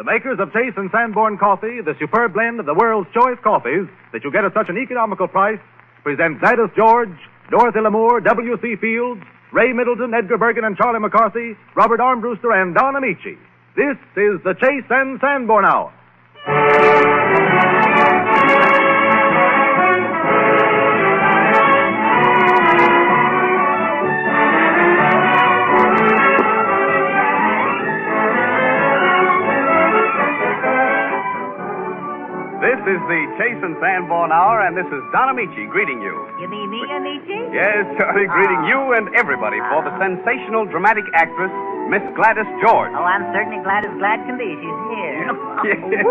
The makers of Chase and Sanborn coffee, the superb blend of the world's choice coffees that you get at such an economical price, present Gladys George, Dorothy Lamour, W.C. Fields, Ray Middleton, Edgar Bergen and Charlie McCarthy, Robert Armbruster and Don Ameche. This is the Chase and Sanborn Hour. This is the Chase and Sanborn Hour, and this is Don Ameche greeting you. You mean me, Ameche? Yes, Charlie, greeting you and everybody for the sensational dramatic actress, Miss Gladys George. Oh, I'm certainly glad as glad can be. She's here. Yes,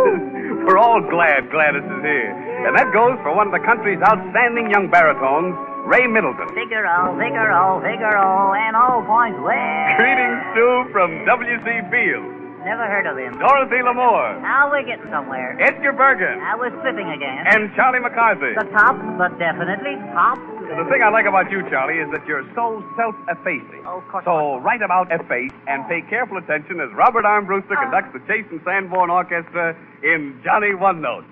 we're all glad Gladys is here. And that goes for one of the country's outstanding young baritones, Ray Middleton. Figaro, and all points well. Greetings, too, from W.C. Fields. Never heard of him. Dorothy Lamour. Now we're getting somewhere. Edgar Bergen. I was slipping again. And Charlie McCarthy. The top, but definitely top. The thing I like about you, Charlie, is that you're so self-effacing. Oh, of course. So write about efface and pay careful attention as Robert Armbruster conducts the Chase and Sanborn Orchestra in Johnny One Note.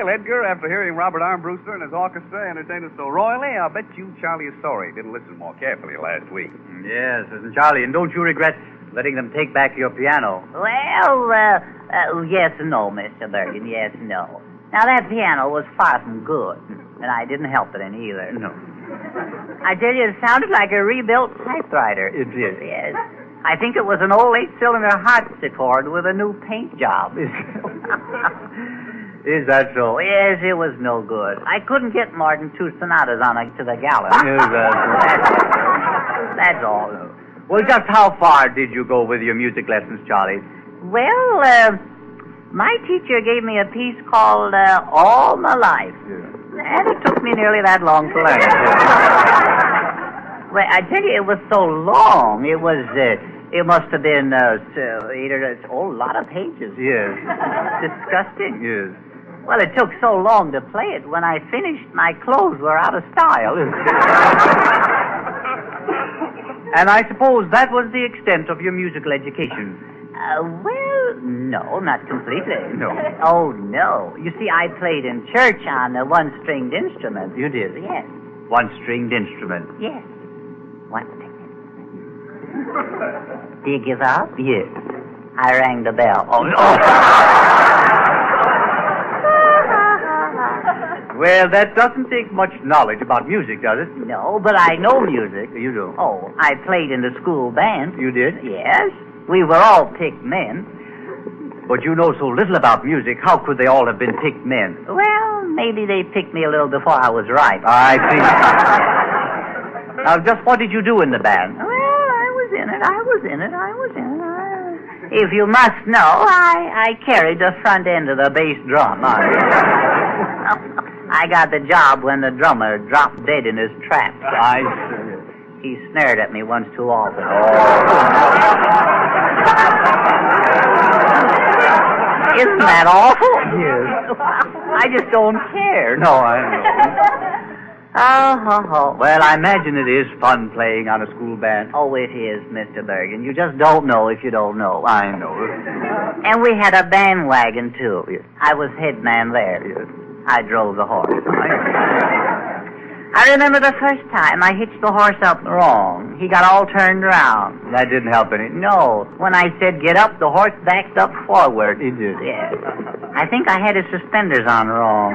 Edgar, after hearing Robert Armbruster and his orchestra entertain us so royally, I'll bet you Charlie is sorry he didn't listen more carefully last week. Yes, and Charlie, and don't you regret letting them take back your piano? Well, yes and no, Mr. Bergen, yes and no. Now, that piano was far from good, and I didn't help it any either. No. I tell you, it sounded like a rebuilt typewriter. It did? Yes. I think it was an old 8-cylinder harpsichord with a new paint job. Is that so? Yes, it was no good. I couldn't get more than 2 sonatas on it to the gallon. Is that That's all. Well, just how far did you go with your music lessons, Charlie? Well, my teacher gave me a piece called All My Life. Yeah. And it took me nearly that long to learn it. Well, I tell you, it was so long. It was, it must have been, a lot of pages. Yes. Disgusting. Yes. Well, it took so long to play it. When I finished, my clothes were out of style. And I suppose that was the extent of your musical education. Well, no, not completely. No. Oh, no. You see, I played in church on a one-stringed instrument. You did? Yes. One-stringed instrument? Yes. One. Do you give up? Yes. I rang the bell. Oh, no. Well, that doesn't take much knowledge about music, does it? No, but I know music. You do? Oh, I played in the school band. You did? Yes. We were all picked men. But you know so little about music. How could they all have been picked men? Well, maybe they picked me a little before I was ripe. I see. Now, just what did you do in the band? Well, I was in it. If you must know, I carried the front end of the bass drum. I got the job when the drummer dropped dead in his tracks. I see. He snared at me once too often. Isn't that awful? Yes. I just don't care. No, I know. Oh. Well, I imagine it is fun playing on a school band. Oh, it is, Mr. Bergen. You just don't know if you don't know. I know. And we had a bandwagon, too. I was head man there. I drove the horse. I remember the first time I hitched the horse up wrong. He got all turned around. That didn't help any. No. When I said get up, the horse backed up forward. He did? Yes. I think I had his suspenders on wrong.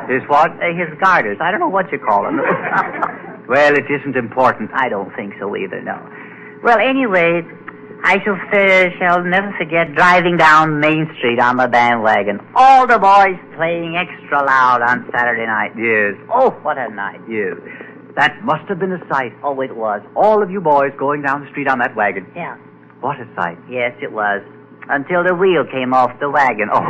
His what? His garters. I don't know what you call them. Well, it isn't important. I don't think so either, no. Well, anyway, I shall never forget driving down Main Street on the bandwagon. All the boys playing extra loud on Saturday night. Yes. Oh, what a night. Yes. That must have been a sight. Oh, it was. All of you boys going down the street on that wagon. Yeah. What a sight. Yes, it was. Until the wheel came off the wagon. Oh,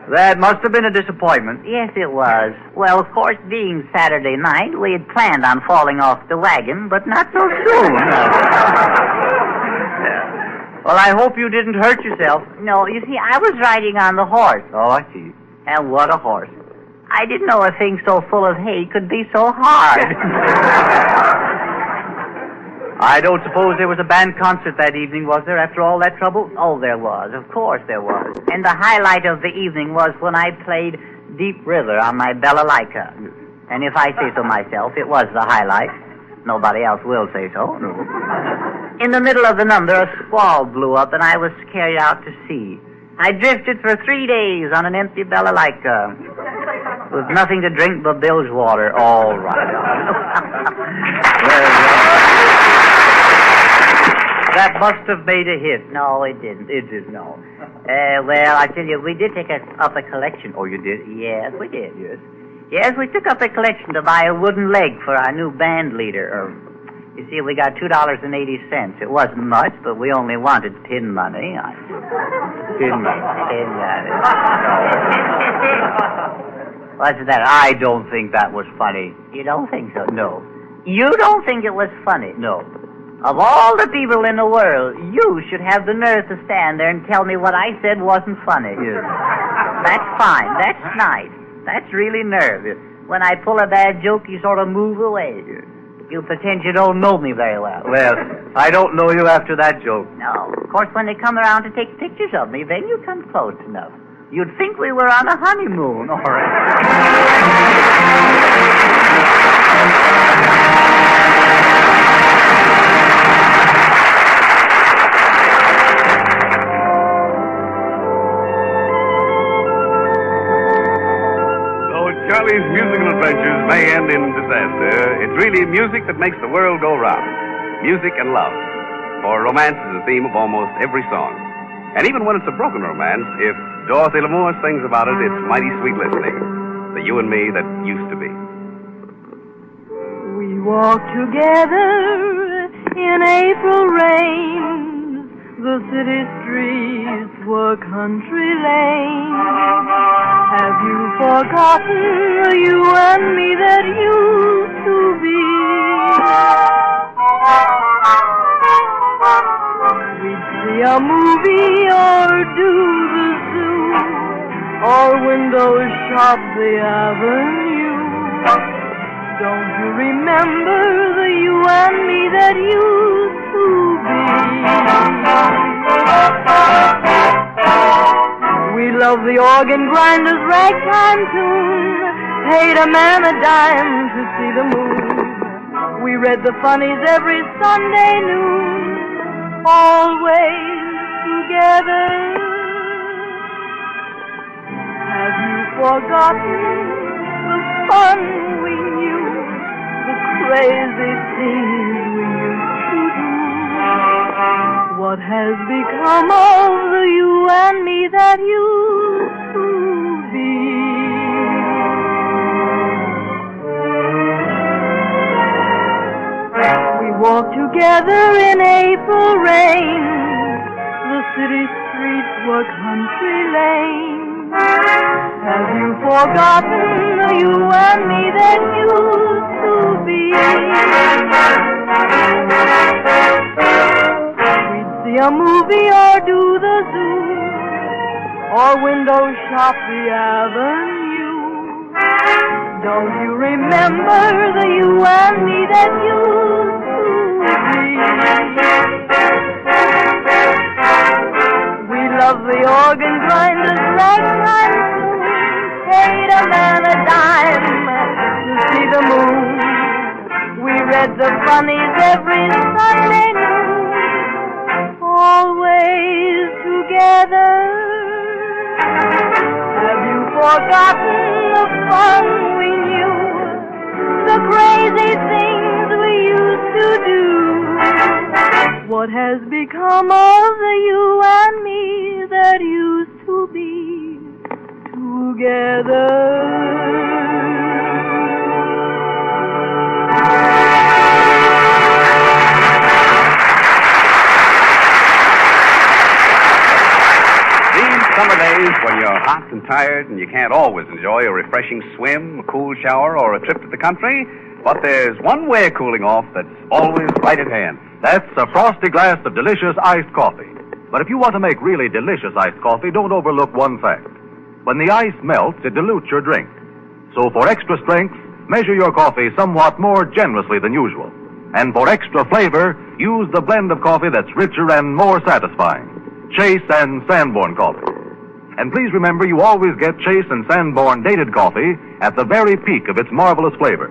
that must have been a disappointment. Yes, it was. Well, of course, being Saturday night, we had planned on falling off the wagon, but not so soon. Well, I hope you didn't hurt yourself. No, you see, I was riding on the horse. Oh, I see. And what a horse. I didn't know a thing so full of hay could be so hard. I don't suppose there was a band concert that evening, was there, after all that trouble? Oh, there was. Of course there was. And the highlight of the evening was when I played Deep River on my balalaika. And if I say so myself, it was the highlight. Nobody else will say so. No. In the middle of the number, a squall blew up, and I was carried out to sea. I drifted for 3 days on an empty balalaika with nothing to drink but bilge water. All right. That must have made a hit. No, it didn't. It did, no. Well, I tell you, we did take up a collection. Oh, you did? Yes, we did. Yes. Yes, we took up a collection to buy a wooden leg for our new band leader. You see, we got $2.80. It wasn't much, but we only wanted tin money. Tin money. Tin money. What's that? I don't think that was funny. You don't think so? No. You don't think it was funny? No. Of all the people in the world, you should have the nerve to stand there and tell me what I said wasn't funny. Yes. That's fine. That's nice. That's really nerve. When I pull a bad joke, you sort of move away. You pretend you don't know me very well. Well, I don't know you after that joke. No. Of course, when they come around to take pictures of me, then you come close enough. You'd think we were on a honeymoon. All right. Charlie's musical adventures may end in disaster. It's really music that makes the world go round. Music and love. For romance is the theme of almost every song. And even when it's a broken romance, if Dorothy Lamour sings about it, it's mighty sweet listening. The you and me that used to be. We walked together in April rain. The city streets were country lanes. Have you forgotten the you and me that used to be? We'd see a movie or do the zoo, or windows shop the avenue. Don't you remember the you and me that used to be? We loved the organ grinder's ragtime tune, paid a man a dime to see the moon. We read the funnies every Sunday noon, always together. Have you forgotten the fun we knew, the crazy things we used to do? What has become of the you and me that used to be? We walked together in April rain. The city streets were country lanes. Have you forgotten the you and me that used to be? We'd see a movie or do the zoo, or window shop the avenue. Don't you remember the you and me that used to be? We loved the organ grinders ragtime tune, paid a man a dime to see the moon. We read the funnies every Sunday noon, always together. Have you forgotten the fun we knew, the crazy things we used to do? What has become of the you and me that used to be together? Summer days when you're hot and tired and you can't always enjoy a refreshing swim, a cool shower, or a trip to the country, but there's one way of cooling off that's always right at hand. That's a frosty glass of delicious iced coffee. But if you want to make really delicious iced coffee, don't overlook one fact. When the ice melts, it dilutes your drink. So for extra strength, measure your coffee somewhat more generously than usual. And for extra flavor, use the blend of coffee that's richer and more satisfying. Chase and Sanborn coffee. And please remember, you always get Chase and Sanborn dated coffee at the very peak of its marvelous flavor.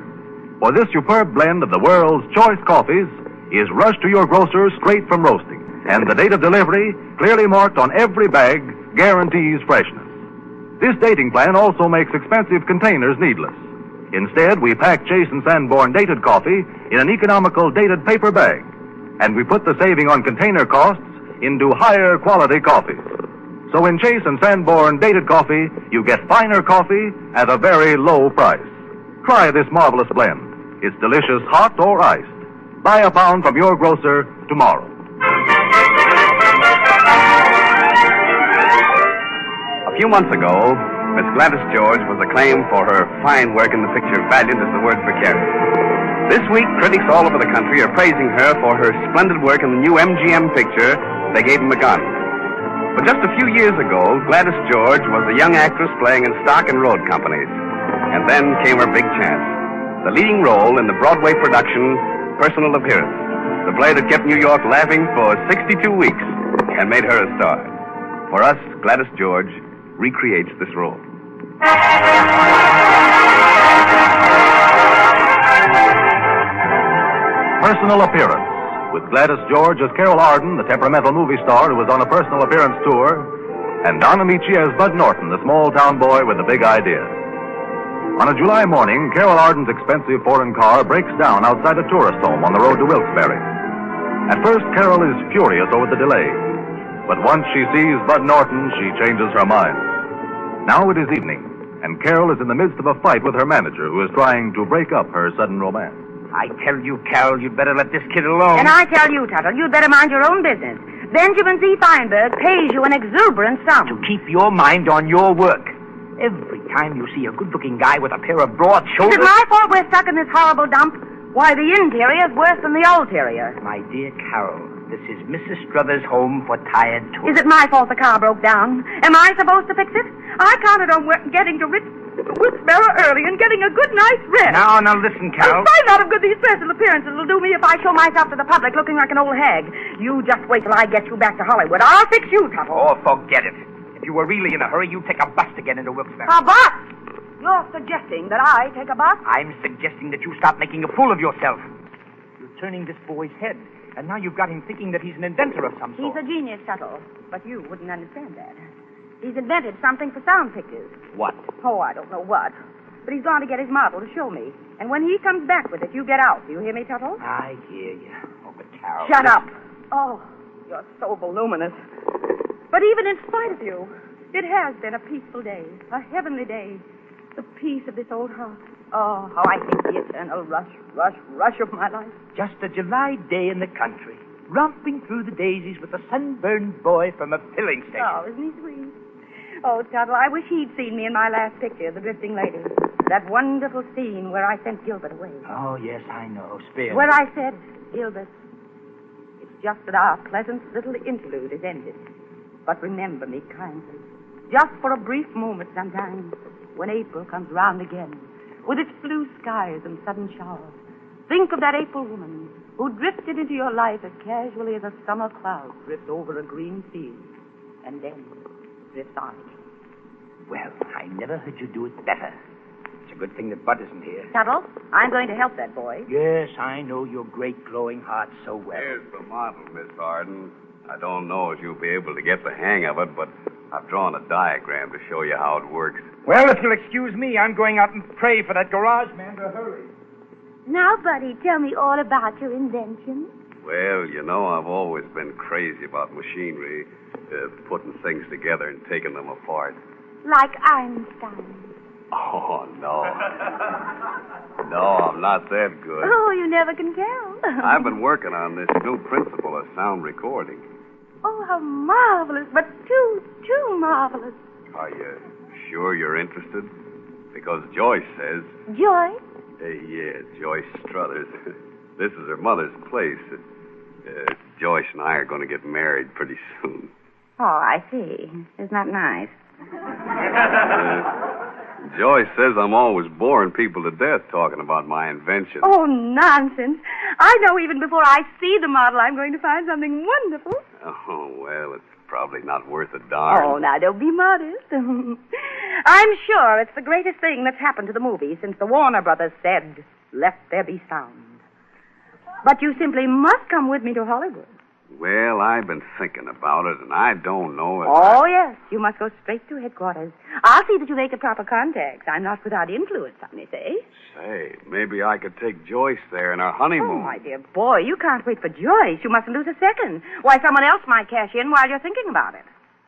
For this superb blend of the world's choice coffees is rushed to your grocer straight from roasting. And the date of delivery, clearly marked on every bag, guarantees freshness. This dating plan also makes expensive containers needless. Instead, we pack Chase and Sanborn dated coffee in an economical dated paper bag. And we put the saving on container costs into higher quality coffees. So in Chase and Sanborn dated coffee, you get finer coffee at a very low price. Try this marvelous blend. It's delicious hot or iced. Buy a pound from your grocer tomorrow. A few months ago, Miss Gladys George was acclaimed for her fine work in the picture Valiant is the Word for Caring. This week, critics all over the country are praising her for her splendid work in the new MGM picture, They Gave Him a Gun. But just a few years ago, Gladys George was a young actress playing in stock and road companies. And then came her big chance. The leading role in the Broadway production, Personal Appearance. The play that kept New York laughing for 62 weeks and made her a star. For us, Gladys George recreates this role. Personal Appearance, with Gladys George as Carol Arden, the temperamental movie star who was on a personal appearance tour, and Don Ameche as Bud Norton, the small-town boy with the big idea. On a July morning, Carol Arden's expensive foreign car breaks down outside a tourist home on the road to Wilkes-Barre. At first, Carol is furious over the delay, but once she sees Bud Norton, she changes her mind. Now it is evening, and Carol is in the midst of a fight with her manager, who is trying to break up her sudden romance. I tell you, Carol, you'd better let this kid alone. And I tell you, Tuttle, you'd better mind your own business. Benjamin Z. Feinberg pays you an exuberant sum. To keep your mind on your work. Every time you see a good-looking guy with a pair of broad shoulders... Is it my fault we're stuck in this horrible dump? Why, the interior's worse than the ulterior. My dear Carol, this is Mrs. Struthers' home for tired tourists. Is it my fault the car broke down? Am I supposed to fix it? I counted on getting to Wilkes-Barre early and getting a good night's rest. Now, listen, Carol. Find out how good these personal appearances will do me if I show myself to the public looking like an old hag. You just wait till I get you back to Hollywood. I'll fix you, Tuttle. Oh, forget it. If you were really in a hurry, you'd take a bus to get into Wilkes-Barre. A bus? You're suggesting that I take a bus? I'm suggesting that you stop making a fool of yourself. You're turning this boy's head, and now you've got him thinking that he's an inventor of some sort. He's a genius, Tuttle, but you wouldn't understand that. He's invented something for sound pictures. What? Oh, I don't know what. But he's gone to get his model to show me. And when he comes back with it, you get out. Do you hear me, Tuttle? I hear you. Oh, but Carol... Shut up. Oh, you're so voluminous. But even in spite of you, it has been a peaceful day, a heavenly day. The peace of this old heart. Oh, how I hate the eternal rush of my life. Just a July day in the country, romping through the daisies with a sunburned boy from a filling station. Oh, isn't he sweet? Oh, Tuttle, I wish he'd seen me in my last picture, The Drifting Lady. That wonderful scene where I sent Gilbert away. Oh, yes, I know. Spare me. Where I said, Gilbert, it's just that our pleasant little interlude is ended. But remember me kindly, just for a brief moment sometimes, when April comes round again, with its blue skies and sudden showers. Think of that April woman who drifted into your life as casually as a summer cloud drifts over a green field, and then drifts on again. Well, I never heard you do it better. It's a good thing that Bud isn't here. Tuttle, I'm going to help that boy. Yes, I know your great glowing heart so well. Here's the model, Miss Arden. I don't know if you'll be able to get the hang of it, but I've drawn a diagram to show you how it works. Well, if you'll excuse me, I'm going out and pray for that garage man to hurry. Now, Buddy, tell me all about your invention. Well, you know, I've always been crazy about machinery, putting things together and taking them apart. Like Einstein. Oh, no. No, I'm not that good. Oh, you never can tell. I've been working on this new principle of sound recording. Oh, how marvelous, but too marvelous. Are you sure you're interested? Because Joyce says... Joyce? Yeah, Joyce Struthers. This is her mother's place. Joyce and I are going to get married pretty soon. Oh, I see. Isn't that nice? Joyce says I'm always boring people to death talking about my invention. Oh, nonsense. I know even before I see the model, I'm going to find something wonderful. Oh, well, it's probably not worth a darn. Oh, now, don't be modest. I'm sure it's the greatest thing that's happened to the movie since the Warner Brothers said, let there be sound. But you simply must come with me to Hollywood. Well, I've been thinking about it, and I don't know if... Oh, yes. You must go straight to headquarters. I'll see that you make the proper contacts. I'm not without influence, some may say. Say, maybe I could take Joyce there in our honeymoon. Oh, my dear boy, you can't wait for Joyce. You mustn't lose a second. Why, someone else might cash in while you're thinking about it.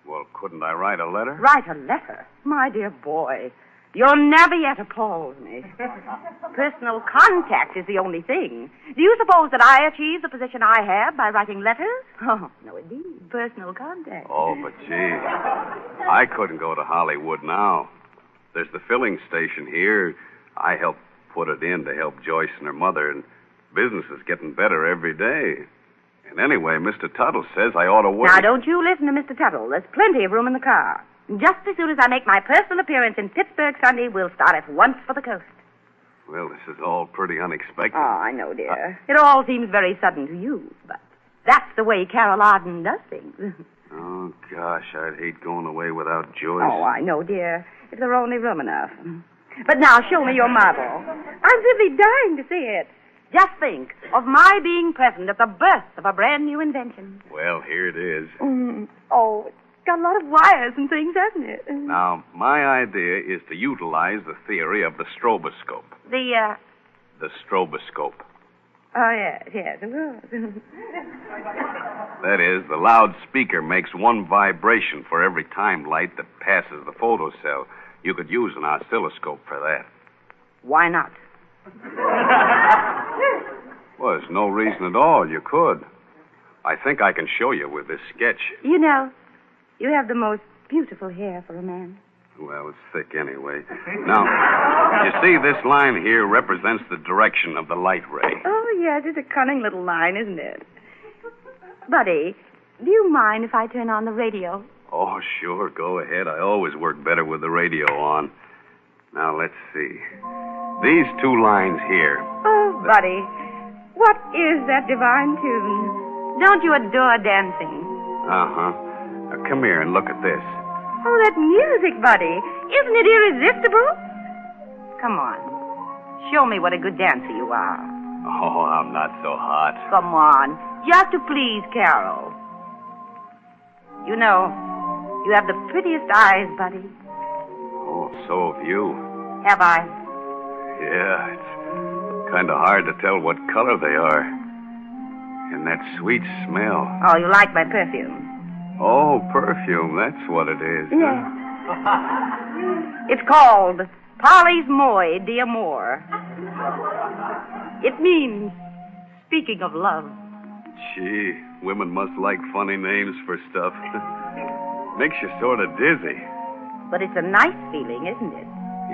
Well, couldn't I write a letter? Write a letter? My dear boy, you'll never yet appalled me. Personal contact is the only thing. Do you suppose that I achieve the position I have by writing letters? Oh, no, indeed. Personal contact. Oh, but gee, I couldn't go to Hollywood now. There's the filling station here. I helped put it in to help Joyce and her mother, and business is getting better every day. And anyway, Mr. Tuttle says I ought to wait. Now, don't you listen to Mr. Tuttle. There's plenty of room in the car. Just as soon as I make my personal appearance in Pittsburgh Sunday, we'll start at once for the coast. Well, this is all pretty unexpected. Oh, I know, dear. It all seems very sudden to you, but that's the way Carol Arden does things. Oh, gosh, I'd hate going away without Joyce. Oh, I know, dear. If there were only room enough. But now, show me your model. I'm simply dying to see it. Just think of my being present at the birth of a brand new invention. Well, here it is. Oh, it's got a lot of wires and things, hasn't it? Now, my idea is to utilize the theory of the stroboscope. The stroboscope. Oh, yes, of course. That is, the loudspeaker makes one vibration for every time light that passes the photocell. You could use an oscilloscope for that. Why not? Well, there's no reason at all you could. I think I can show you with this sketch. You know, you have the most beautiful hair for a man. Well, it's thick anyway. Now, you see this line here represents the direction of the light ray. Oh, yes, it's a cunning little line, isn't it? Buddy, do you mind if I turn on the radio? Oh, sure, go ahead. I always work better with the radio on. Now, let's see. These two lines here. Oh, Buddy, what is that divine tune? Don't you adore dancing? Uh-huh. Now, come here and look at this. Oh, that music, Buddy. Isn't it irresistible? Come on. Show me what a good dancer you are. Oh, I'm not so hot. Come on. Just to please Carol. You know, You have the prettiest eyes, Buddy. Oh, so have you. Have I? Yeah, it's kind of hard to tell what color they are. And that sweet smell. Oh, you like my perfume? Oh, perfume, that's what it is. Yes. It's called Polly's Moy d'Amour. It means speaking of love. Gee, women must like funny names for stuff. Makes you sort of dizzy. But it's a nice feeling, isn't it?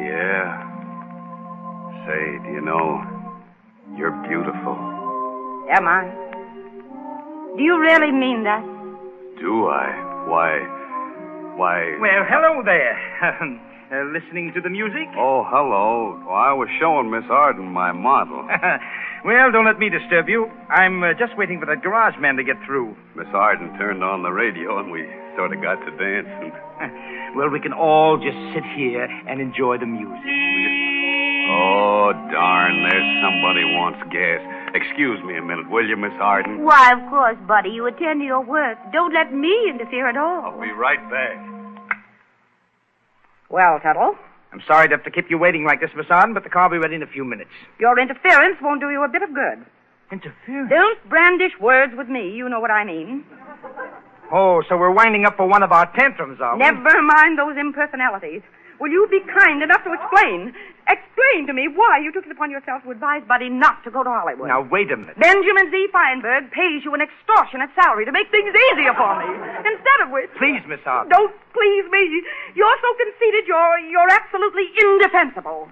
Yeah. Say, do you know, you're beautiful. Am I? Do you really mean that? Do I? Why... Well, hello there. Listening to the music? Oh, hello. Well, I was showing Miss Arden my model. Well, don't let me disturb you. I'm just waiting for that garage man to get through. Miss Arden turned on the radio, and we sort of got to dancing. Well, we can all just sit here and enjoy the music. Oh, darn, there's somebody wants gas. Excuse me a minute, will you, Miss Arden? Why, of course, Buddy. You attend to your work. Don't let me interfere at all. I'll be right back. Well, Tuttle, I'm sorry to have to keep you waiting like this, Miss Arden, but the car will be ready in a few minutes. your interference won't do you a bit of good. Interference? Don't brandish words with me. You know what I mean. Oh, so we're winding up for one of our tantrums, are we? Never mind those impersonalities. Will you be kind enough to explain to me why you took it upon yourself to advise Buddy not to go to Hollywood? Now, wait a minute. Benjamin Z. Feinberg pays you an extortionate salary to make things easier for me. Instead of which... Please, Miss Arden. Don't please me. You're so conceited, you're absolutely indefensible.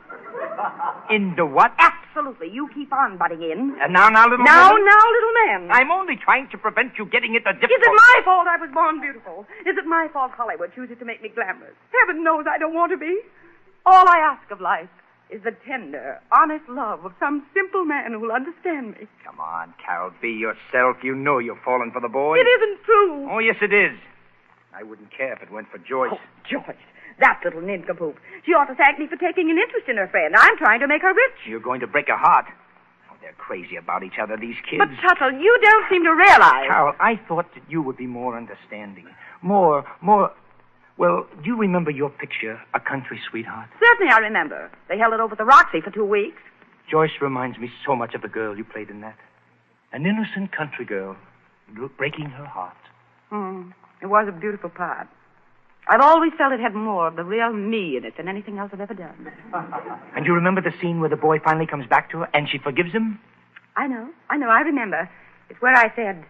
Into what? Absolutely. You keep on butting in. Now, little Now, woman. little man. I'm only trying to prevent you getting into difficulty. Is it my fault I was born beautiful? Is it my fault Hollywood chooses to make me glamorous? Heaven knows I don't want to be. All I ask of life is the tender, honest love of some simple man who'll understand me. Come on, Carol, be yourself. You know you're falling for the boy. It isn't true. Oh, yes, it is. I wouldn't care if it went for Joyce. Oh, Joyce. That little nincompoop. She ought to thank me for taking an interest in her friend. I'm trying to make her rich. You're going to break her heart. Oh, they're crazy about each other, these kids. But, Tuttle, you don't seem to realize... Carol, I thought that you would be more understanding. More... Well, do you remember your picture, A Country Sweetheart? Certainly I remember. They held it over at the Roxy for 2 weeks. Joyce reminds me so much of the girl you played in that. An innocent country girl, breaking her heart. It was a beautiful part. I've always felt it had more of the real me in it than anything else I've ever done. And you remember the scene where the boy finally comes back to her and she forgives him? I know. I remember. It's where I said,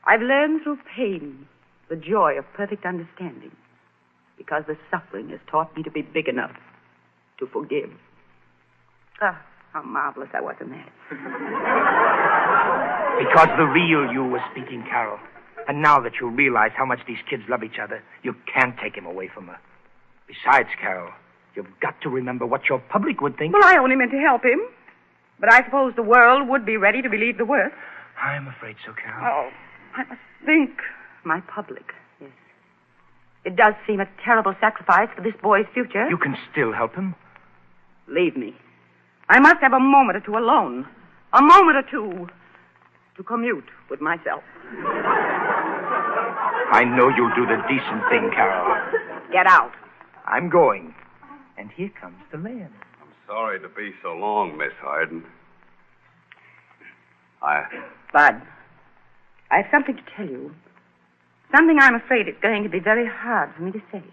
I've learned through pain the joy of perfect understanding, because the suffering has taught me to be big enough to forgive. Ah, how marvelous I was in that. Because the real you was speaking, Carol. And now that you realize how much these kids love each other, you can't take him away from her. Besides, Carol, you've got to remember what your public would think. Well, I only meant to help him. But I suppose the world would be ready to believe the worst. I'm afraid so, Carol. Oh, I must think. My public, yes. It does seem a terrible sacrifice for this boy's future. You can still help him. Leave me. I must have a moment or two alone. A moment or two to commute with myself. I know you'll do the decent thing, Carol. Get out. I'm going. And here comes the man. I'm sorry to be so long, Miss Arden. Bud, I have something to tell you. Something I'm afraid it's going to be very hard for me to say.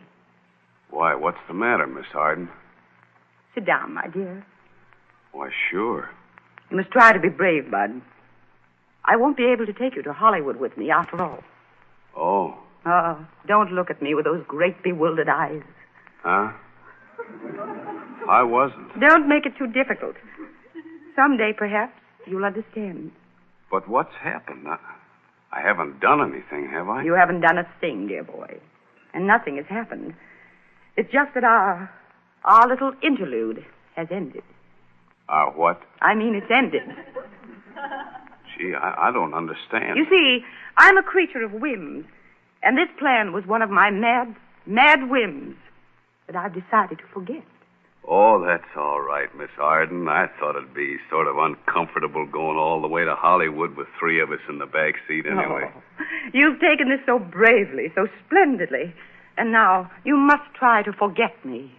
Why, what's the matter, Miss Arden? Sit down, my dear. Why, sure. You must try to be brave, Bud. I won't be able to take you to Hollywood with me after all. Oh. Oh, don't look at me with those great bewildered eyes. Huh? I wasn't. Don't make it too difficult. Someday, perhaps, you'll understand. But what's happened? I haven't done anything, have I? You haven't done a thing, dear boy. And nothing has happened. It's just that our little interlude has ended. Our what? I mean, it's ended. Gee, I don't understand. You see, I'm a creature of whims. And this plan was one of my mad whims that I've decided to forget. Oh, that's all right, Miss Arden. I thought it'd be sort of uncomfortable going all the way to Hollywood with 3 of us in the back seat anyway. Oh, You've taken this so bravely, so splendidly. And now you must try to forget me.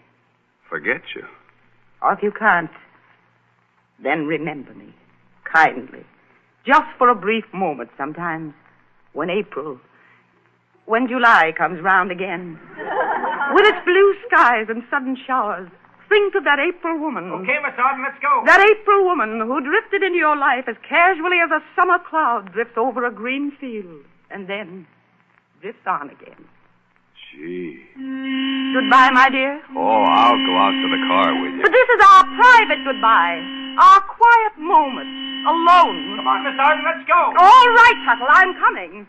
Forget you? Or if you can't, then remember me, kindly. Just for a brief moment sometimes, when July comes round again. With its blue skies and sudden showers, think of that April woman. Okay, Miss Arden, let's go. That April woman who drifted into your life as casually as a summer cloud drifts over a green field and then drifts on again. Gee. Goodbye, my dear. Oh, I'll go out to the car with you. But this is our private goodbye. Our quiet moment. Alone. Come on, Miss Arden, let's go. All right, Tuttle, I'm coming.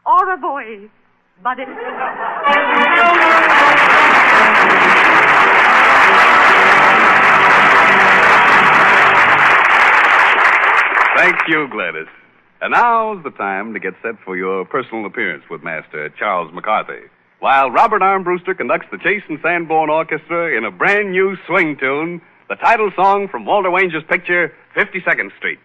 Au revoir, buddy. Thank you, Gladys. And now's the time to get set for your personal appearance with Master Charles McCarthy, while Robert Armbruster conducts the Chase and Sanborn Orchestra in a brand new swing tune, the title song from Walter Wanger's picture, 52nd Street.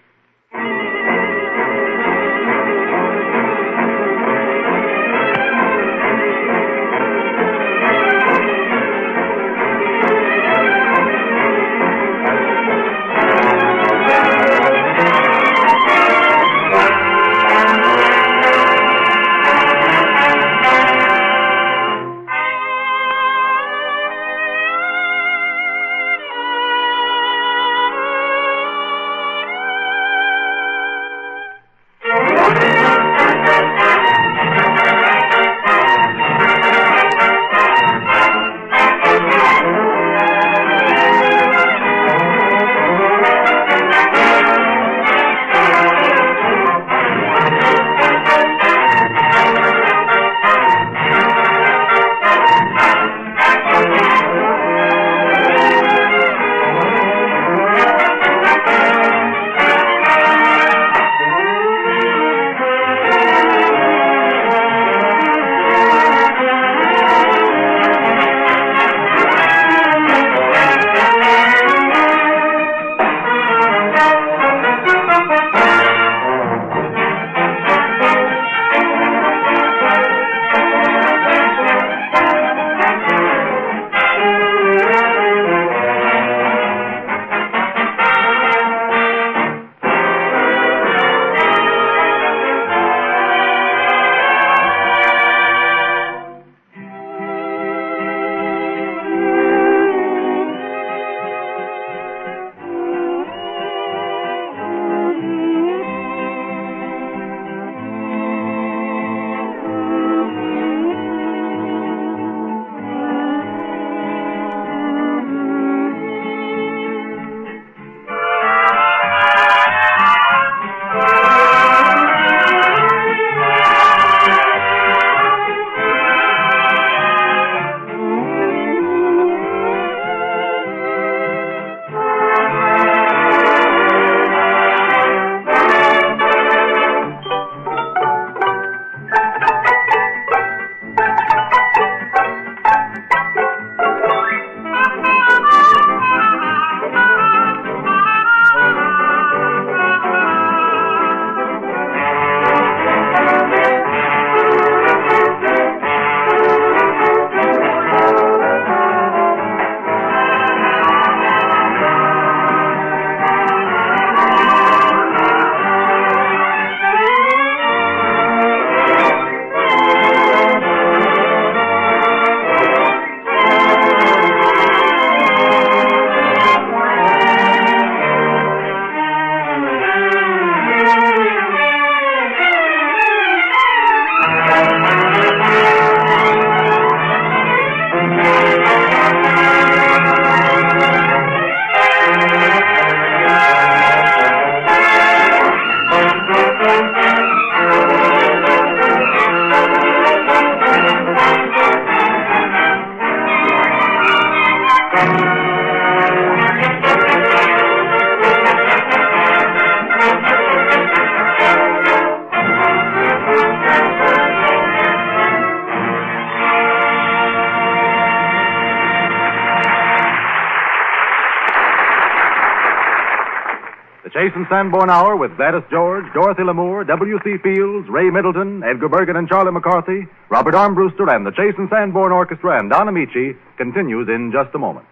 Chase and Sanborn Hour with Gladys George, Dorothy Lamour, W.C. Fields, Ray Middleton, Edgar Bergen and Charlie McCarthy, Robert Armbruster, and the Chase and Sanborn Orchestra and Don Ameche continues in just a moment.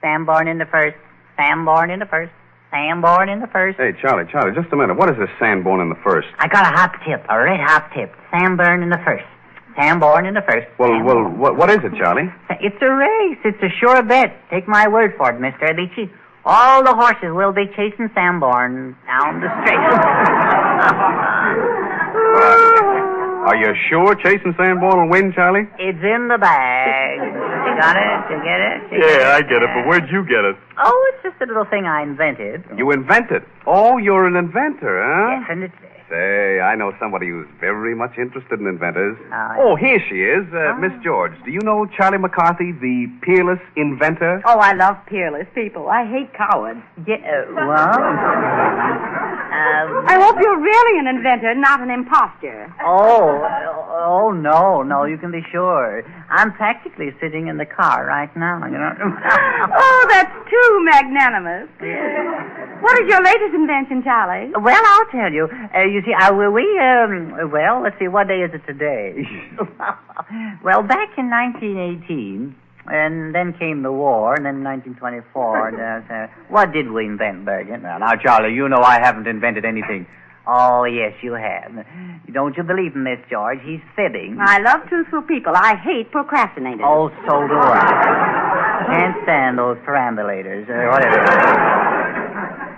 Sanborn in the first. Sanborn in the first. Sanborn in the first. Hey, Charlie, just a minute. What is this Sanborn in the first? I got a hot tip, a red hot tip. Sanborn in the first. Sanborn in the first. Well, what is it, Charlie? It's a race. It's a sure bet. Take my word for it, Mr. Ameche. All the horses will be chasing Sanborn down the straight. Are you sure Chasing Sanborn will win, Charlie? It's in the bag. You got it? You get it? Yeah, I get it, but where'd you get it? Oh, it's just a little thing I invented. You invented? Oh, you're an inventor, huh? Yes, and it's... Say, I know somebody who's very much interested in inventors. Oh, here she is, Miss George. Do you know Charlie McCarthy, the peerless inventor? Oh, I love peerless people. I hate cowards. Yeah, well... I hope you're really an inventor, not an imposter. Oh, no, you can be sure. I'm practically sitting in the car right now, you know. Oh, that's too magnanimous. What is your latest invention, Charlie? Well, I'll tell you. You see, well, let's see, what day is it today? Well, back in 1918, and then came the war, and then 1924, and what did we invent, Bergen? Now, Charlie, you know I haven't invented anything. Oh, yes, you have. Don't you believe him, Miss George? He's fibbing. I love truthful people. I hate procrastinators. Oh, so do I. Can't stand those perambulators, or whatever.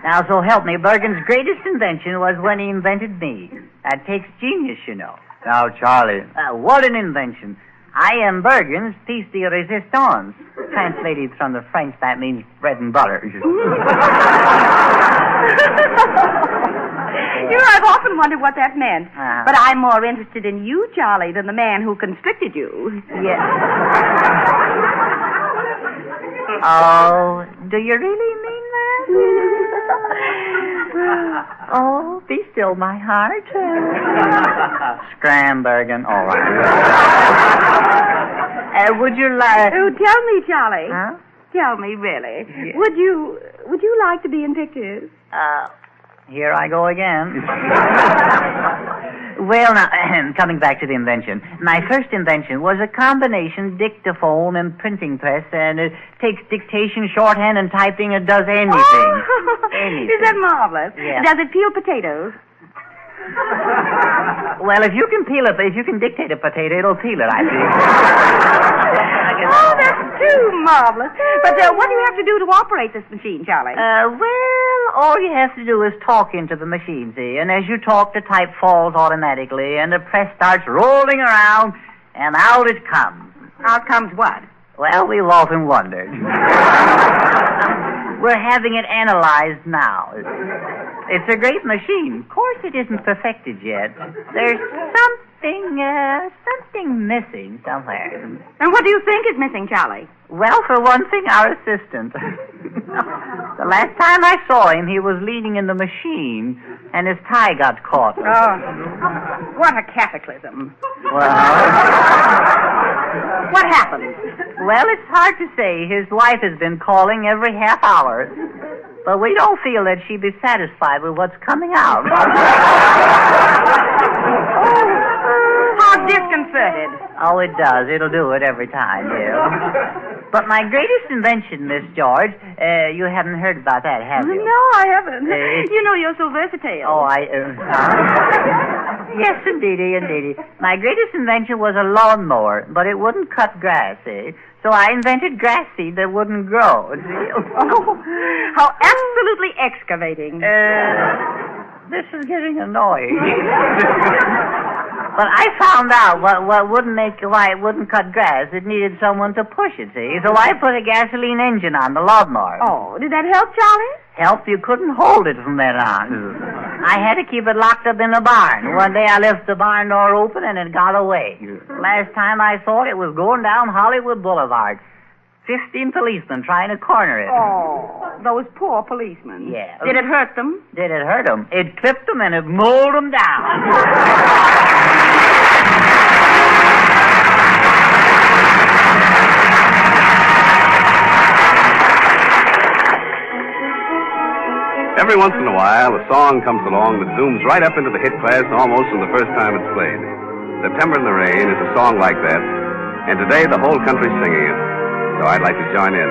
Now, so help me, Bergen's greatest invention was when he invented me. That takes genius, you know. Now, Charlie. What an invention. I am Bergen's piece de resistance. Translated from the French, that means bread and butter. I've often wondered what that meant. But I'm more interested in you, Charlie, than the man who constricted you. Yes. Oh, do you really mean that? Oh, be still, my heart. Scram, Bergen. All right. Would you like... Oh, tell me, Charlie. Huh? Tell me, really. Yes. Would you like to be in pictures? Here I go again. Well, now, coming back to the invention. My first invention was a combination dictaphone and printing press, and it takes dictation, shorthand, and typing. It does anything. Oh, anything. Is that marvelous? Yeah. Does it peel potatoes? Well, if you can dictate a potato, it'll peel it, I think. Oh, that's too marvelous. But what do you have to do to operate this machine, Charlie? Well, all you have to do is talk into the machine, see? And as you talk, the type falls automatically, and the press starts rolling around, and out it comes. Out comes what? Well, we've often wondered. We're having it analyzed now. It's a great machine. Of course, it isn't perfected yet. There's something missing somewhere. And what do you think is missing, Charlie? Well, for one thing, our assistant. The last time I saw him, he was leaning in the machine, and his tie got caught. Oh, what a cataclysm. Well... What happened? Well, it's hard to say. His wife has been calling every half hour. But we don't feel that she'd be satisfied with what's coming out. How disconcerted. Oh, it does. It'll do it every time, yeah. But my greatest invention, Miss George, you haven't heard about that, have you? No, I haven't. You know, you're so versatile. Oh, Yes, indeedy. My greatest invention was a lawnmower, but it wouldn't cut grass, eh? So I invented grass seed that wouldn't grow. Oh, how absolutely excavating. This is getting annoying. But I found out why it wouldn't cut grass. It needed someone to push it, see? So I put a gasoline engine on the lawnmower. Oh, did that help, Charlie? Help? You couldn't hold it from then on. I had to keep it locked up in the barn. One day I left the barn door open and it got away. Last time I saw it was going down Hollywood Boulevard. 15 policemen trying to corner it. Oh, those poor policemen. Yeah. Did it hurt them? Did it hurt them? It clipped them and it mowed them down. Every once in a while, a song comes along that zooms right up into the hit class almost from the first time it's played. September in the Rain is a song like that, and today the whole country's singing it. So I'd like to join in.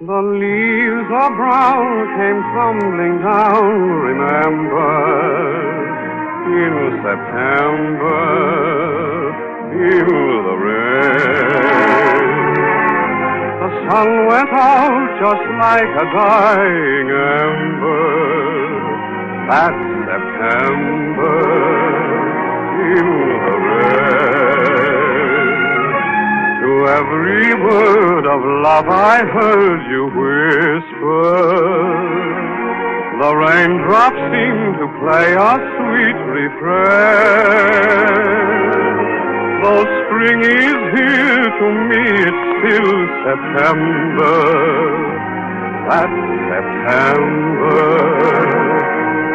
The leaves are brown, came tumbling down, remember, in September, feel the rain. The sun went out just like a dying ember, that September, feel the rain. To every word of love I heard you whisper, the raindrops seem to play a sweet refrain. Though spring is here, to me it's still September, that September,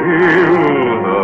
feel the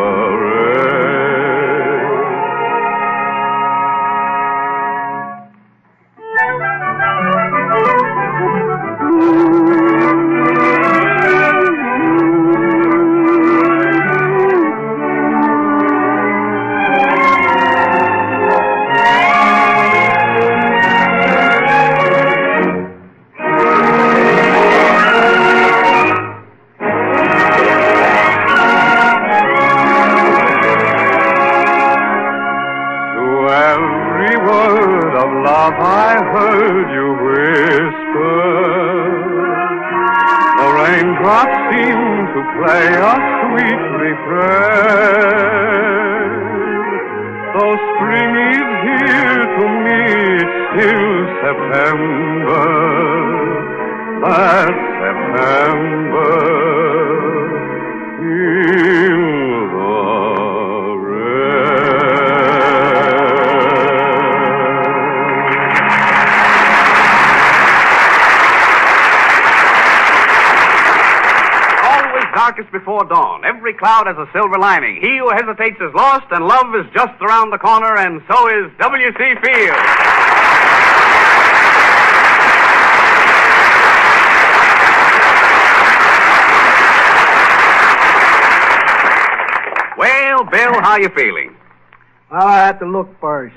before dawn. Every cloud has a silver lining. He who hesitates is lost, and love is just around the corner, and so is W.C. Fields. Well, Bill, how you feeling? Well, I have to look first.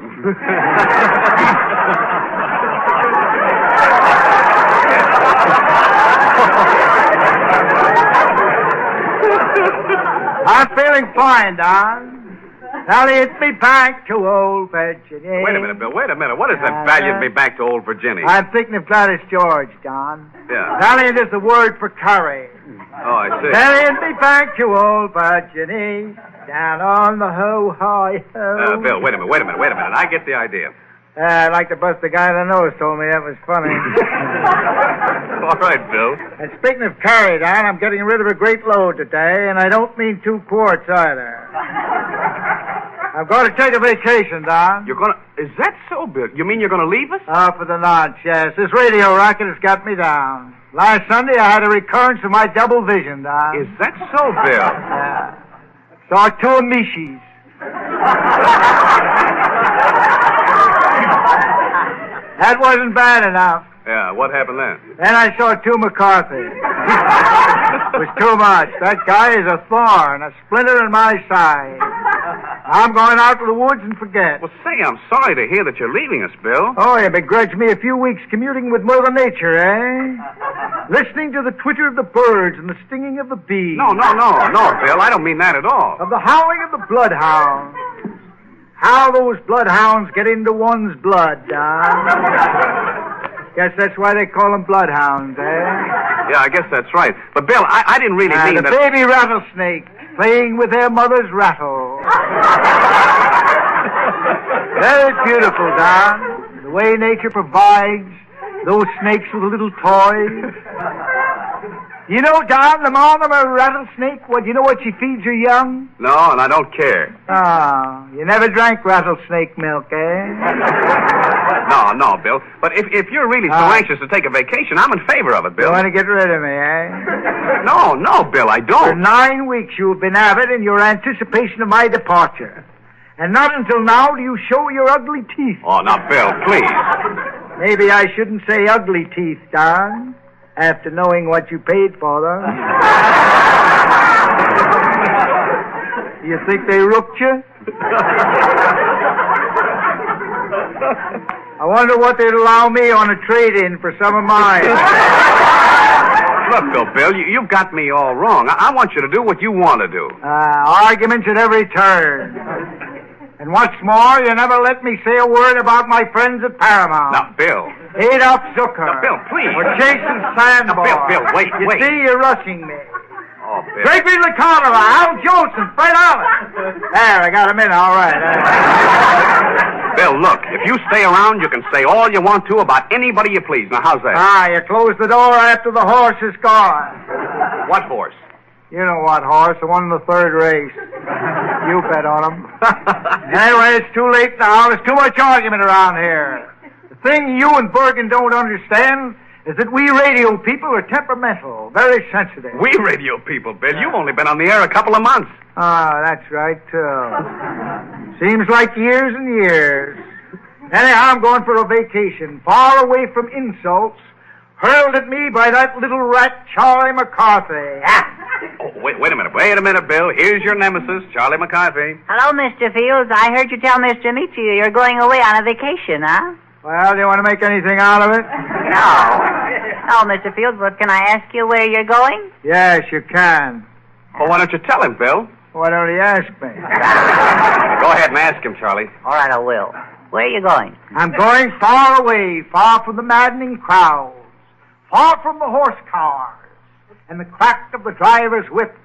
I'm feeling fine, Don. Sally, it's me back to old Virginia. Wait a minute, Bill. Wait a minute. What is that valiant me back to old Virginia? I'm thinking of Gladys George, Don. Yeah. Valiant is the word for curry. Oh, I see. Sally, it's me back to old Virginia. Down on the ho-hi-ho. Bill, wait a minute. I get the idea. I'd like to bust the guy in the nose told me that was funny. All right, Bill. And speaking of curry, Don, I'm getting rid of a great load today, and I don't mean 2 quarts either. I'm going to take a vacation, Don. You're going to... Is that so, Bill? You mean you're going to leave us? Oh, for the nonce, yes. This radio rocket has got me down. Last Sunday, I had a recurrence of my double vision, Don. Is that so, Bill? Yeah. Saw 2 Ameches. That wasn't bad enough. Yeah, what happened then? Then I saw 2 McCarthy. It was too much. That guy is a thorn, a splinter in my side. I'm going out to the woods and forget. Well, say, I'm sorry to hear that you're leaving us, Bill. Oh, you begrudge me a few weeks commuting with Mother Nature, eh? Listening to the twitter of the birds and the stinging of the bees. No, Bill. I don't mean that at all. Of the howling of the bloodhounds. How those bloodhounds get into one's blood, Don. Guess that's why they call them bloodhounds, eh? Yeah, I guess that's right. But, Bill, I didn't really mean the that... baby rattlesnakes playing with their mother's rattle. Very beautiful, Don. The way nature provides those snakes with little toys. You know, Don, the mom of a rattlesnake, you know what she feeds her young? No, and I don't care. Oh, you never drank rattlesnake milk, eh? No, Bill. But if you're really so anxious to take a vacation, I'm in favor of it, Bill. You want to get rid of me, eh? No, Bill, I don't. For 9 weeks you've been avid in your anticipation of my departure. And not until now do you show your ugly teeth. Oh, now, Bill, please. Maybe I shouldn't say ugly teeth, Don, after knowing what you paid for them. You think they rooked you? I wonder what they'd allow me on a trade-in for some of mine. Look, though, Bill, you've got me all wrong. I want you to do what you want to do. Arguments at every turn. And what's more, you never let me say a word about my friends at Paramount. Now, Bill. Adolf Zucker. Now, Bill, please. Or Jason Sanborn. Now, Bill, wait. You see, you're rushing me. Oh, Bill. Gregory LaConora, Al Jolson, Fred Allen. There, I got him in, all right. Bill, look, if you stay around, you can say all you want to about anybody you please. Now, how's that? You close the door after the horse is gone. What horse? You know what horse, the one in the third race. You bet on him. Anyway, it's too late now. There's too much argument around here. The thing you and Bergen don't understand is that we radio people are temperamental, very sensitive. We radio people, Bill. You've only been on the air a couple of months. That's right, too. Seems like years and years. Anyhow, I'm going for a vacation, far away from insults hurled at me by that little rat, Charlie McCarthy. Oh, wait a minute, Bill. Here's your nemesis, Charlie McCarthy. Hello, Mr. Fields. I heard you tell Mr. Ameche you're going away on a vacation, huh? Well, do you want to make anything out of it? No, Mr. Fields, but can I ask you where you're going? Yes, you can. Well, why don't you tell him, Bill? Why don't you ask me? Go ahead and ask him, Charlie. All right, I will. Where are you going? I'm going far away, far from the maddening crowds, far from the horse cars, and the crack of the driver's whip.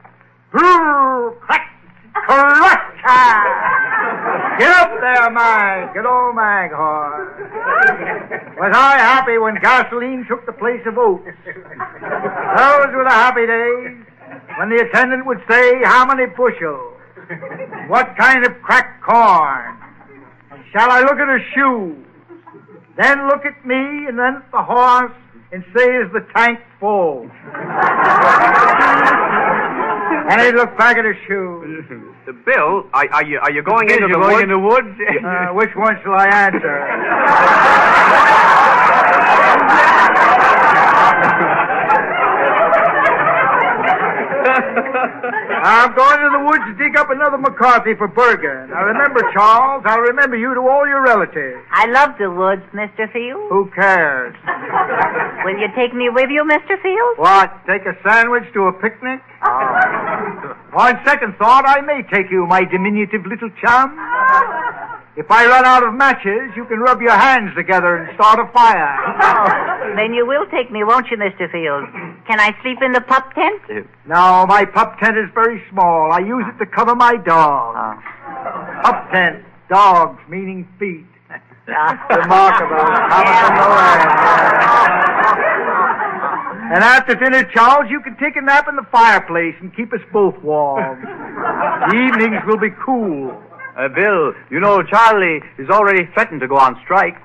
Brrr, crack, crack. Get up there, Mag. Good old Mag horse. Was I happy when gasoline took the place of oats? Those were the happy days when the attendant would say, how many bushels? What kind of cracked corn? Shall I look at her shoes? Then look at me, and then at the horse, and say, is the tank full? And he'd look back at her shoes. Bill, are you going into the woods? in the woods? Which one shall I answer? I'm going to the woods to dig up another McCarthy for Bergen. Now remember, Charles, I'll remember you to all your relatives. I love the woods, Mr. Fields. Who cares? Will you take me with you, Mr. Fields? What, take a sandwich to a picnic? On second thought, I may take you, my diminutive little chum. If I run out of matches, you can rub your hands together and start a fire. Then you will take me, won't you, Mr. Fields? Can I sleep in the pup tent? No, my pup tent is very small. I use it to cover my dog. Pup tent, dogs, meaning feet. Remarkable. And after dinner, Charles, you can take a nap in the fireplace and keep us both warm. The evenings will be cool. Bill, you know Charlie is already threatened to go on strike.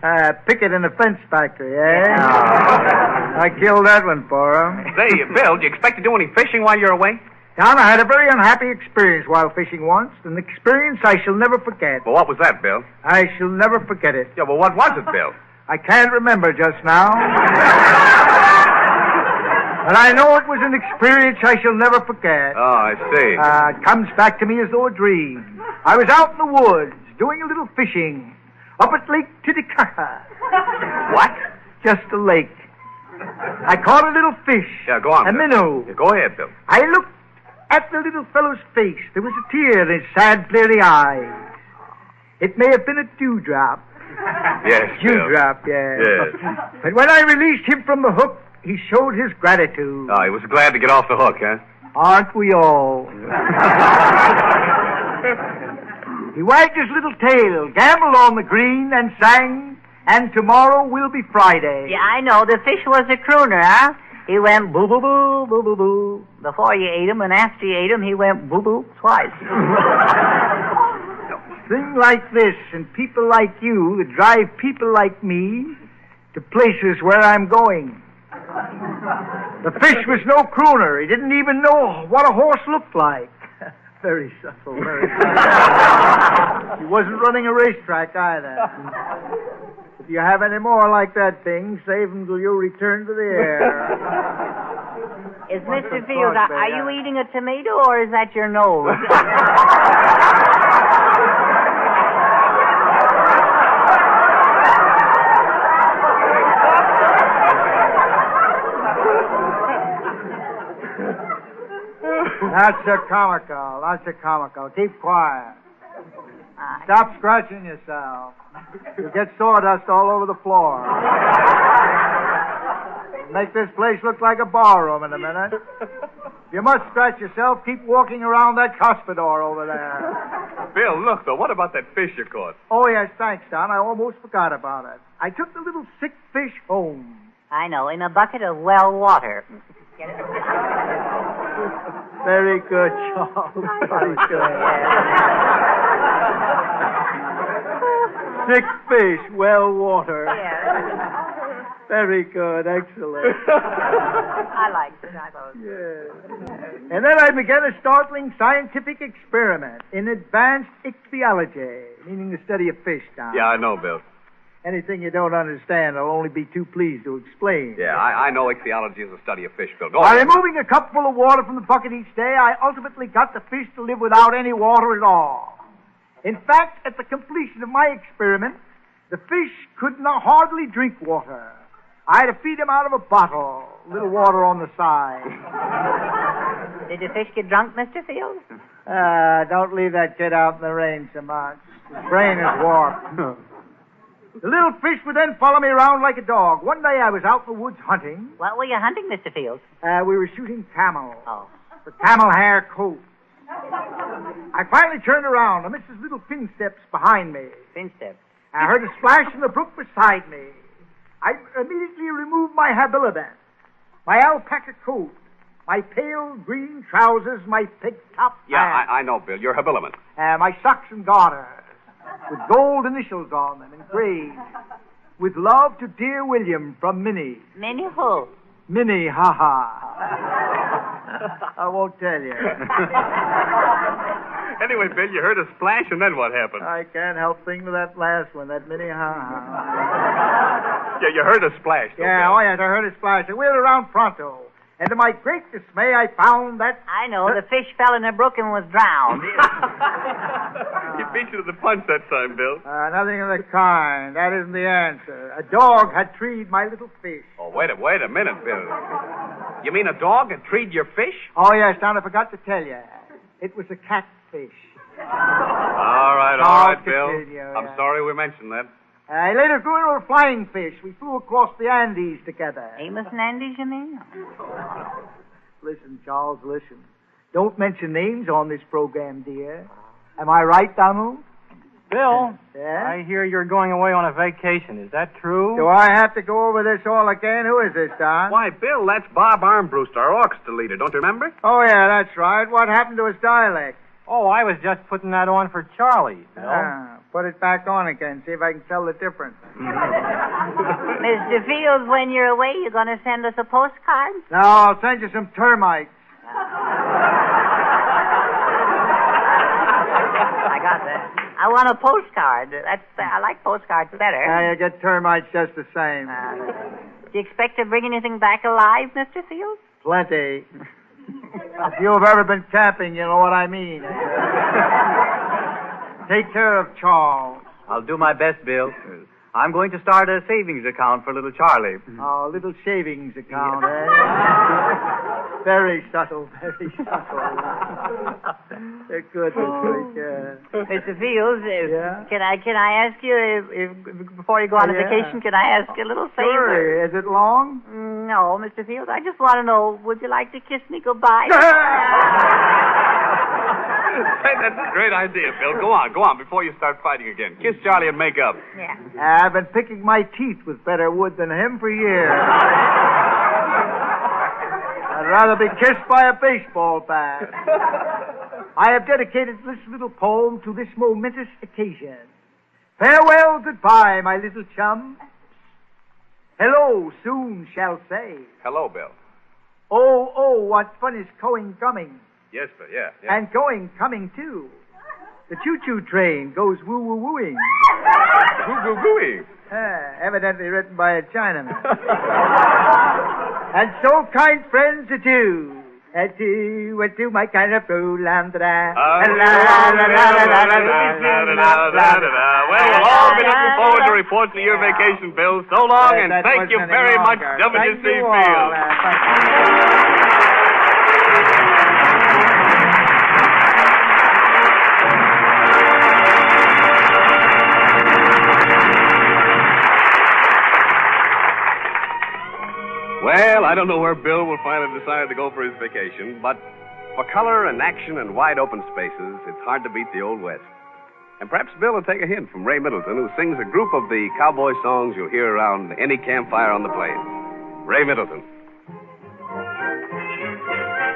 Picket in the fence factory, eh? I killed that one for him. Say, Bill, do you expect to do any fishing while you're away? Don, I had a very unhappy experience while fishing once, an experience I shall never forget. Well, what was that, Bill? I shall never forget it. Yeah, well, what was it, Bill? I can't remember just now. But I know it was an experience I shall never forget. Oh, I see. It comes back to me as though a dream. I was out in the woods doing a little fishing up at Lake Titicaca. What? Just a lake. I caught a little fish. Yeah, go on, A Bill. minnow. Yeah, go ahead, Bill. I looked at the little fellow's face. There was a tear in his sad, bleary eyes. It may have been a dewdrop. Yes, Bill. Dewdrop, yes. Yes. But when I released him from the hook, he showed his gratitude. Oh, he was glad to get off the hook, huh? Aren't we all? He wagged his little tail, gambled on the green, and sang, and tomorrow will be Friday. Yeah, I know. The fish was a crooner, huh? He went boo-boo-boo, boo-boo-boo before you ate him, and after you ate him, he went boo-boo twice. Thing like this and people like you that drive people like me to places where I'm going. The fish was no crooner. He didn't even know what a horse looked like. Very subtle, very subtle. He wasn't running a racetrack either. If you have any more like that thing, save them till you return to the air. Is Mr. Fields, are you eating a tomato or is that your nose? That's a comical. That's a comical. Keep quiet. Stop scratching yourself. You'll get sawdust all over the floor. Make this place look like a barroom in a minute. If you must scratch yourself, keep walking around that cuspidor over there. Bill, look, though. What about that fish you caught? Oh, yes, thanks, Don. I almost forgot about it. I took the little sick fish home. I know, in a bucket of well water. Very good, Charles. Very good. Sick fish, well water. Yes. Very good, excellent. I liked it, I thought. Yes. And then I began a startling scientific experiment in advanced ichthyology, meaning the study of fish, Don. Yeah, I know, Bill. Anything you don't understand, I'll only be too pleased to explain. Yeah, I know ichthyology is a study of fish, Bill. Go By ahead. removing a cup full of water from the bucket each day, I ultimately got the fish to live without any water at all. In fact, at the completion of my experiment, the fish could not hardly drink water. I had to feed him out of a bottle, a little water on the side. Did the fish get drunk, Mr. Fields? Don't leave that kid out in the rain so much. His brain is warped. The little fish would then follow me around like a dog. One day I was out in the woods hunting. What were you hunting, Mr. Fields? We were shooting camel. Oh. The camel hair coat. I finally turned around. I missed his little fin steps behind me. Fin steps. I heard a splash in the brook beside me. I immediately removed my habiliment, my alpaca coat, my pale green trousers, my pig-top Yeah, I know, Bill. Your habiliment. my socks and garters, with gold initials on them engraved. With love to dear William from Minnie. Minnie who? Minnie, ha-ha. I won't tell you. Anyway, Bill, you heard a splash, and then what happened? I can't help thinking of that last one, that Minnie, ha-ha. Yeah, you heard a splash, though, Yeah, Bill. oh, yes, I heard it splash. I wheeled around pronto. And to my great dismay, I found that... I know, the fish fell in a brook and was drowned. He beat you to the punch that time, Bill. Nothing of the kind. That isn't the answer. A dog had treed my little fish. Oh, wait a minute, Bill. You mean a dog had treed your fish? Oh, yes, Don, I forgot to tell you. It was a catfish. All right, Bill. Continue, I'm sorry we mentioned that. I later grew into a flying fish. We flew across the Andes together. Amos and Andes, you mean? Listen, Charles, listen. Don't mention names on this program, dear. Am I right, Donald? Bill, Yeah? I hear you're going away on a vacation. Is that true? Do I have to go over this all again? Who is this, Don? Why, Bill, that's Bob Armbruster, our orchestra leader. Don't you remember? Oh, yeah, that's right. What happened to his dialect? Oh, I was just putting that on for Charlie, Bill. Put it back on again. See if I can tell the difference. Mr. Fields, when you're away, you're going to send us a postcard? No, I'll send you some termites. I got that. I want a postcard. I like postcards better. You get termites just the same. Do you expect to bring anything back alive, Mr. Fields? Plenty. If you've ever been camping, you know what I mean. Take care of Charles. I'll do my best, Bill. I'm going to start a savings account for little Charlie. Oh, a little savings account, eh? Very subtle, very subtle. They're good, Mr. Fields, Yeah? can I ask you, if before you go on a vacation, can I ask you a little favor? Sure. Is it long? No, Mr. Fields, I just want to know, would you like to kiss me goodbye? Say, that's a great idea, Bill. Go on, before you start fighting again. Kiss Charlie and make up. Yeah. I've been picking my teeth with better wood than him for years. I'd rather be kissed by a baseball bat. I have dedicated this little poem to this momentous occasion. Farewell, goodbye, my little chum. Hello, soon shall say. Hello, Bill. Oh, what fun is going, coming. Yes, Bill, yeah. And going, coming, too. The choo-choo train goes woo-woo-wooing. Woo-woo-wooing. Evidently written by a Chinaman. And so, kind friends, adieu. Adieu, my kind of fool, and Well, we'll all be looking forward to reports of your vacation, Bill. So long, and thank you very much, W.C. Fields. Well, I don't know where Bill will finally decide to go for his vacation, but for color and action and wide open spaces, it's hard to beat the Old West. And perhaps Bill will take a hint from Ray Middleton, who sings a group of the cowboy songs you'll hear around any campfire on the plains. Ray Middleton.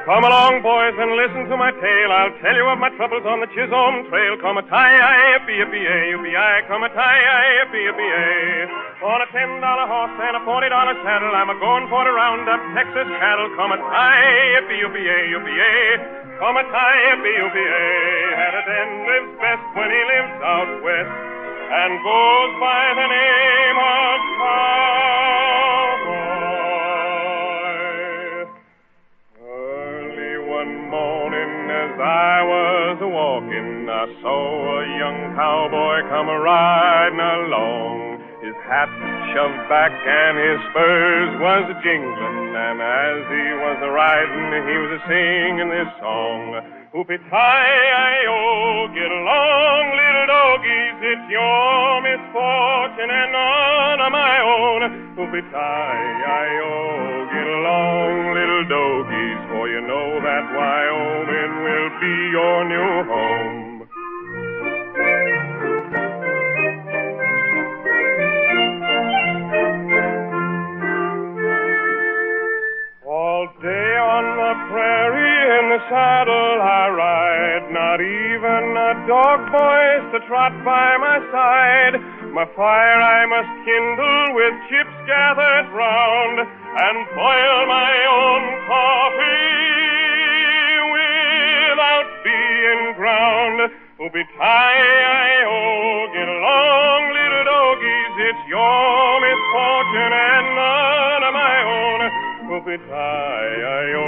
Come along, boys, and listen to my tale. I'll tell you of my troubles on the Chisholm Trail. Come a tie-yi-yippee-yippee-yi, come a tie-yi-yippee-yippee-yi. On a $10 horse and a $40 saddle, I'm a-going for to round up Texas cattle. Come a tie-yippee-yippee-yi, come a tie-yippee-yippee-yi. Hatterton lives best when he lives out west and goes by the name of Cowboy. One morning as I was walking, I saw a young cowboy come riding along. His hat shoved back and his spurs was jingling, and as he was riding, he was singing this song. Hoopie-tie-I-O, get along, little doggies, it's your misfortune and none of my own. Hoopie-tie-I-O, get along, little doggies, for you know that Wyoming will be your new home. All day on the prairie in the saddle I ride, not even a dog voice to trot by my side. My fire I must kindle with chips gathered round, and boil my own coffee without being ground. Hoopie-tie-I-O, get along, little doggies, it's your misfortune and none of my own. Hoopie-tie-I-O,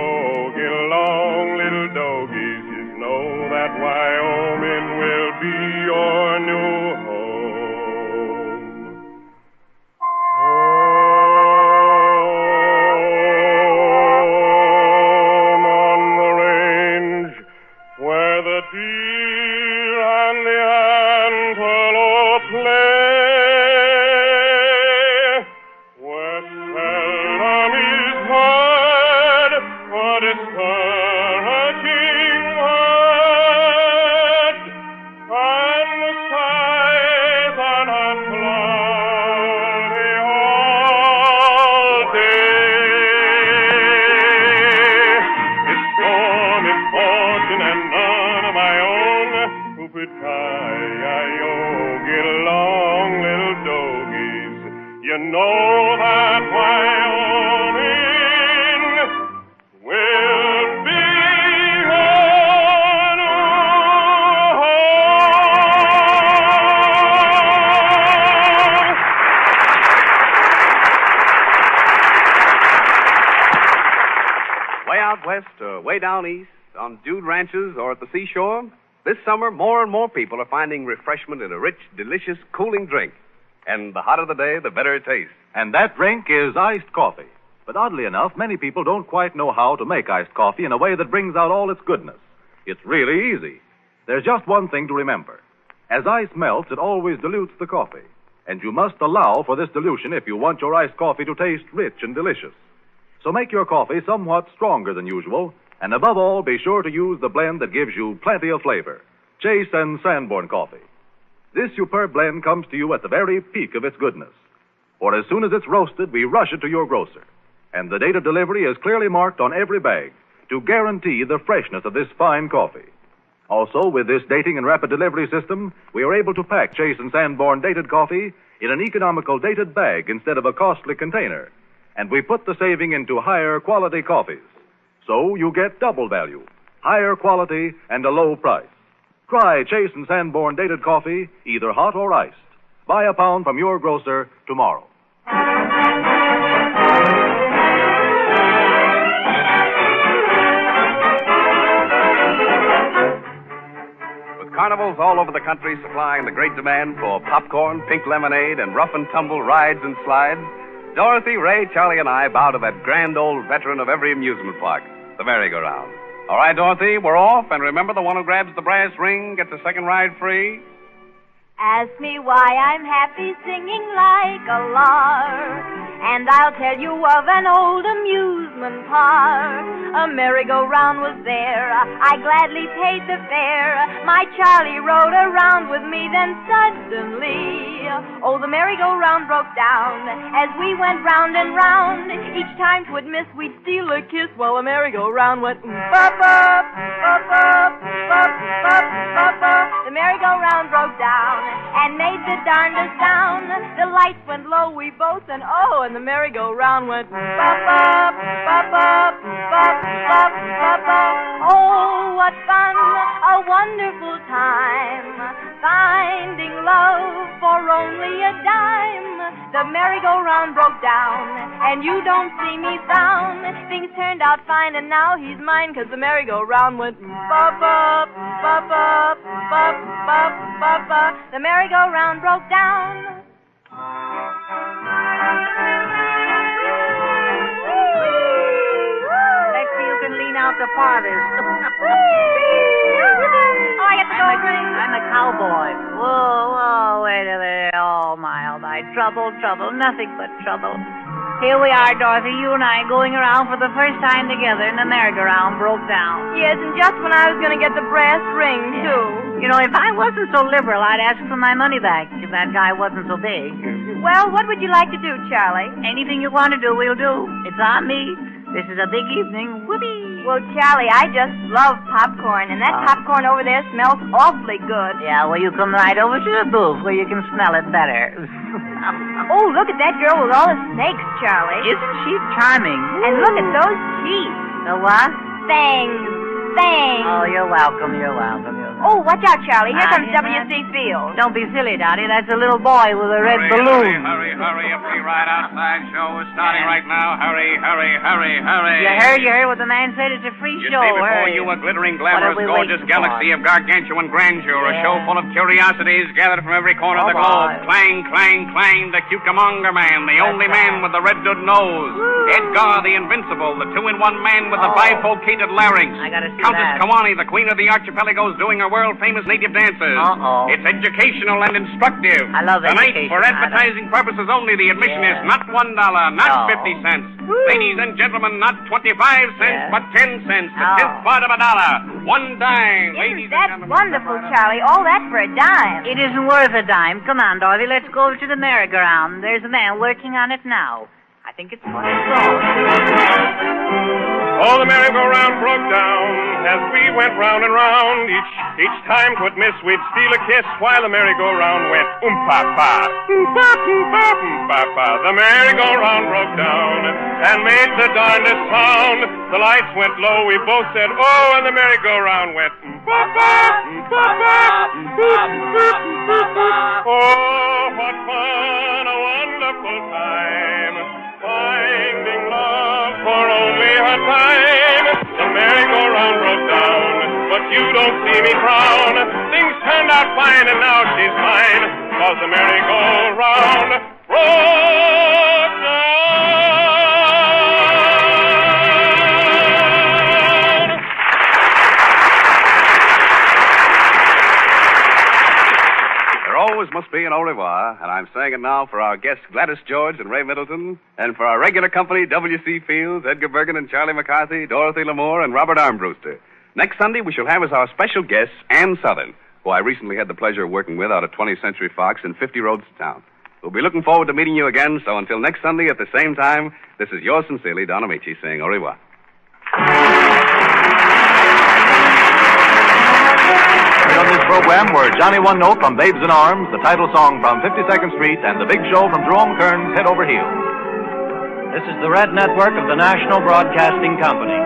get along, little doggies, just know that Wyoming will be your new home. Way down east, on dude ranches or at the seashore, this summer more and more people are finding refreshment in a rich, delicious, cooling drink. And the hotter the day, the better it tastes. And that drink is iced coffee. But oddly enough, many people don't quite know how to make iced coffee in a way that brings out all its goodness. It's really easy. There's just one thing to remember. As ice melts, it always dilutes the coffee. And you must allow for this dilution if you want your iced coffee to taste rich and delicious. So make your coffee somewhat stronger than usual, and above all, be sure to use the blend that gives you plenty of flavor. Chase and Sanborn coffee. This superb blend comes to you at the very peak of its goodness. For as soon as it's roasted, we rush it to your grocer. And the date of delivery is clearly marked on every bag to guarantee the freshness of this fine coffee. Also, with this dating and rapid delivery system, we are able to pack Chase and Sanborn dated coffee in an economical dated bag instead of a costly container. And we put the saving into higher quality coffees. So you get double value, higher quality, and a low price. Try Chase and Sanborn dated coffee, either hot or iced. Buy a pound from your grocer tomorrow. With carnivals all over the country supplying the great demand for popcorn, pink lemonade, and rough and tumble rides and slides, Dorothy, Ray, Charlie, and I bow to that grand old veteran of every amusement park, the merry-go-round. All right, Dorothy, we're off, and remember, the one who grabs the brass ring gets a second ride free? Ask me why I'm happy singing like a lark, and I'll tell you of an old amusement park. A merry-go-round was there, I gladly paid the fare. My Charlie rode around with me, then suddenly, oh, the merry-go-round broke down as we went round and round. Each time 'twould miss, we'd steal a kiss while the merry-go-round went bop, bop, bop, bop, bop, bop, bop, bop. The merry-go-round broke down and made the darndest sound. The lights went low, we both, and the merry-go-round went bop, bop, bop, bop, bop, bop, bop, bop. Oh, what fun, a wonderful time, finding love for only a dime. The merry-go-round broke down, and you don't see me frown. Things turned out fine, and now he's mine, 'cause the merry-go-round went bop, bop, bop, bop, bop, bop, bop, bop. The merry-go-round broke down. Let's see who can lean out the farthest. Oh, I get the gold ring. I'm a cowboy. Whoa, whoa, wait a minute. Oh, my. Trouble, nothing but trouble. Here we are, Dorothy, you and I going around for the first time together, and the merry-go-round broke down. Yes, and just when I was going to get the brass ring, too. You know, if I wasn't so liberal, I'd ask for my money back if that guy wasn't so big. Well, what would you like to do, Charlie? Anything you want to do, we'll do. It's on me. This is a big evening. Whoopee! Well, Charlie, I just love popcorn, and that popcorn over there smells awfully good. Yeah, well, you come right over to the booth where you can smell it better. Oh, look at that girl with all the snakes, Charlie. Isn't she charming? And look at those teeth. The what? Fangs. Oh, you're welcome. Oh, watch out, Charlie. Here comes yeah, W.C. Fields. Don't be silly, Dottie. That's a little boy with a red balloon. Hurry, up the ride outside show is starting right now. Hurry. You heard what the man said. It's a free show. You see before you a glittering, glamorous, gorgeous galaxy of gargantuan grandeur, a show full of curiosities gathered from every corner of the globe. Clang, the Cucamonga Man, the only man with the red-hood nose. Edgar, the invincible, the two-in-one man with the bifurcated larynx. I gotta see Countess that. Kawani, the queen of the archipelagos, doing her world-famous native dances. It's educational and instructive. I love Tonight, education. for advertising purposes only, the admission is not $1, not 50 cents. Ladies and gentlemen, not 25 cents, but 10 cents. The 10th part of $1. 1 dime. Ladies and That's gentlemen. wonderful, Charlie. All that for a dime. It isn't worth a dime. Come on, Dorothy. Let's go over to the merry-go-round. There's a man working on it now. I think it's fun to go. Oh, the merry-go-round broke down as we went round and round. Each time 'twould miss, we'd steal a kiss while the merry-go-round went oom-pa-pa, oom-pa-oom-pa-oom-pa-pa. The merry-go-round broke down and made the darndest sound. The lights went low, we both said, oh, and the merry-go-round went oom-pa-pa, oom-pa-pa, oom-pa-pa. Oh, what fun, a wonderful time, finding love for only a time. The merry-go-round broke down, but you don't see me frown. Things turned out fine, and now she's mine, 'cause the merry-go-round broke down. There always must be an au revoir, and I'm saying it now for our guests Gladys George and Ray Middleton, and for our regular company W.C. Fields, Edgar Bergen and Charlie McCarthy, Dorothy Lamour, and Robert Armbruster. Next Sunday, we shall have as our special guests Ann Southern, who I recently had the pleasure of working with out at 20th Century Fox in 50 Roads to Town. We'll be looking forward to meeting you again, so until next Sunday at the same time, this is yours sincerely, Don Ameche, saying au revoir. On this program were Johnny One Note from Babes in Arms, the title song from 52nd Street, and The Big Show from Jerome Kern's Head Over Heels. This is the Red Network of the National Broadcasting Company.